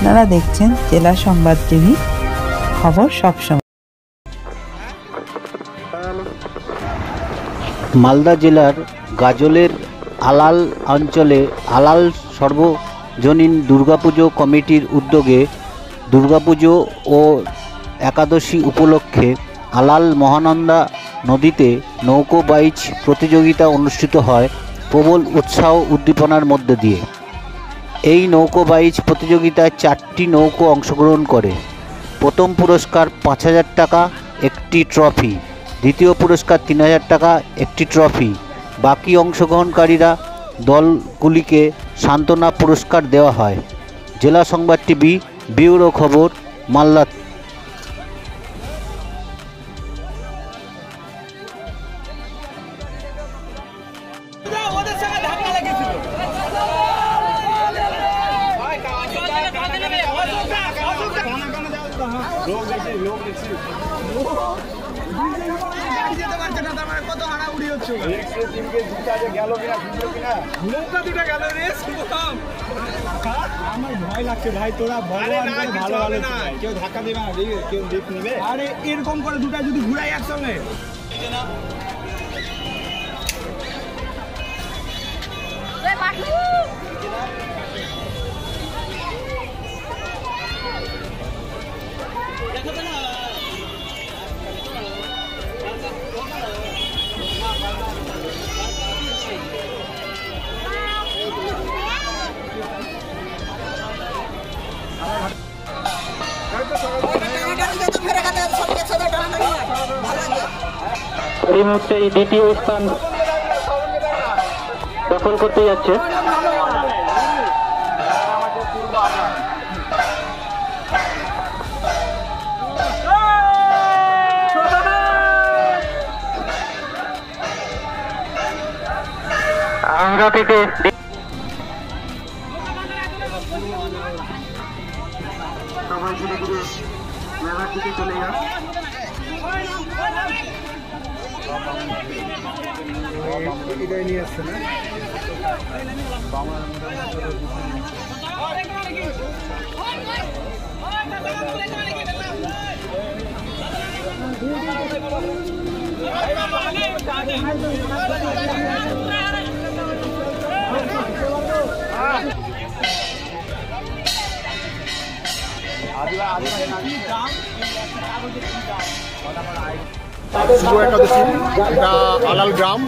আপনারা দেখছেন জেলা সংবাদ টিভি, খবর সবসময়। মালদা জেলার গাজলের আলাল অঞ্চলে আলাল সর্বজনীন দুর্গাপুজো কমিটির উদ্যোগে দুর্গাপুজো ও একাদশী উপলক্ষে আলাল মহানন্দা নদীতে নৌকো বাইচ প্রতিযোগিতা অনুষ্ঠিত হয় প্রবল উৎসাহ উদ্দীপনার মধ্যে দিয়ে। এই নৌকো বাইচ প্রতিযোগিতায় 4টি নৌকো অংশগ্রহণ করে। প্রথম পুরস্কার 5,000 টাকা একটি ট্রফি, দ্বিতীয় পুরস্কার 3,000 টাকা একটি ট্রফি। বাকি অংশগ্রহণকারীরা দলগুলিকে সান্ত্বনা পুরস্কার দেওয়া হয়। জেলা সংবাদ টিভি, ব্যুরো খবর, মালদা। আমার ভয় লাগছে ভাই, তোরা ভালো ভালো কেউ ধাক্কা দেবে না, কেউ লিফট নেবে। আরে এরকম করে দুটা যদি ঘুরাই একসঙ্গে এই মুহূর্তে দ্বিতীয় স্থান দখল করতে যাচ্ছে। আমরা থেকে সবাই ধীরে ধীরে মেলার দিকে চলে যান। নিয়ে আসছে না শুভ একাদশী, এটা আলাল গ্রাম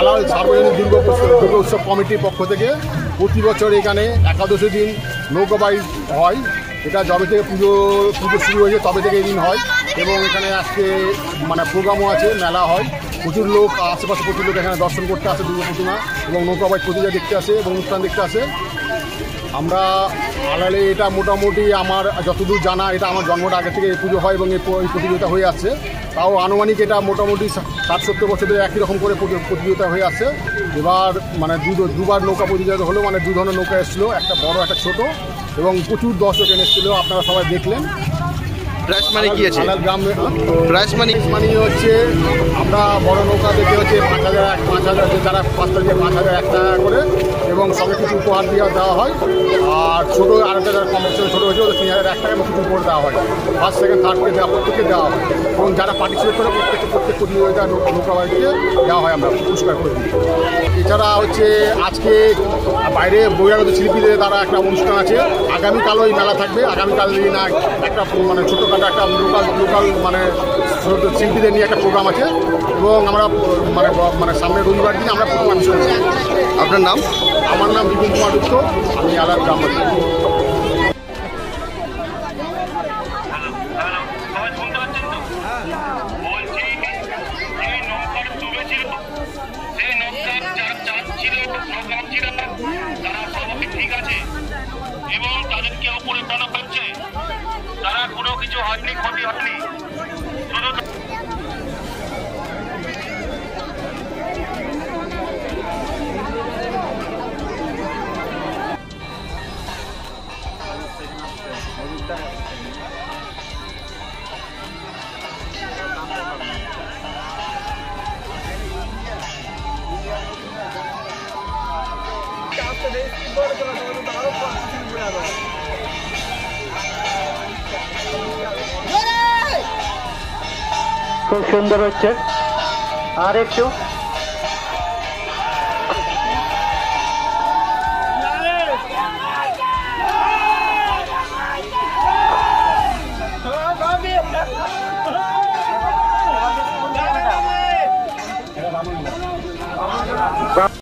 আলাল সার্বজনীন দুর্গা উৎসব কমিটির পক্ষ থেকে প্রতি বছর এখানে একাদশী দিন নৌকা বাইচ হয়। এটা যবে থেকে পুজো শুরু হয়েছে তবে থেকে এই দিন হয় এবং এখানে আজকে প্রোগ্রামও আছে, মেলা হয়। প্রচুর লোক আশেপাশে প্রচুর লোক এখানে দর্শন করতে আসে দুর্গা প্রতিমা এবং নৌকা বাইচ প্রতিযোগিতা দেখতে আসে এবং অনুষ্ঠান দেখতে আসে। আমরা আলালে এটা মোটামুটি আমার যতদূর জানা, এটা আমার জন্মটা আগে থেকে পুজো হয় এবং এই প্রতিযোগিতা হয়ে আসছে। তাও আনুমানিক এটা মোটামুটি 60-70 বছর ধরে একই রকম করে প্রতিযোগিতা হয়ে আসছে। এবার দুবার নৌকা প্রতিযোগিতা হলো, 2 ধরনের নৌকা এসেছিলো, একটা বড় একটা ছোট, এবং প্রচুর দর্শক এসেছিলো, আপনারা সবাই দেখলেন। প্রাইস মানি কি আছে? গ্রামে প্রাইস মানি হচ্ছে আমরা বড় নৌকা দেখে হচ্ছে 5,000 যারা 5,000 1 টাকা করে এবং সঙ্গে কিছু উপহার দেওয়া হয়। আর ছোটো আরেকটা যারা কম্পিটিশন ছোটো হয়েছে ওদের 3,000 1 টাকা এবং কিছু উপহার দেওয়া হয়। ফার্স্ট সেকেন্ড থার্ডকে প্রত্যেককে দেওয়া হয় এবং যারা পার্টিসিপেট করে প্রত্যেক প্রতিযোগিতা নৌকা বাড়িতে দেওয়া হয়, আমরা পুরস্কার করে দিই। এছাড়া হচ্ছে আজকে বাইরে বহিরাগত শিল্পীদের দ্বারা একটা অনুষ্ঠান আছে, আগামীকালও এই মেলা থাকবে। আগামীকাল দিন একটা ছোটোখাটো একটা লোকাল শিল্পীদের নিয়ে একটা প্রোগ্রাম আছে এবং আমরা সামনে রবিবার দিন আমরা প্রোগ্রাম শুরু করছি। আপনার নাম? আমার নাম বিপুল কুমার দত্ত, আমি আলাল গ্রামবাসী। ঠিক আছে এবং তাদেরকে অপরিচালনা করছে, তারা কোনো কিছু হয়নি, ক্ষতি হয়নি। After this, people are going to খুব সুন্দর হচ্ছে। আর একটু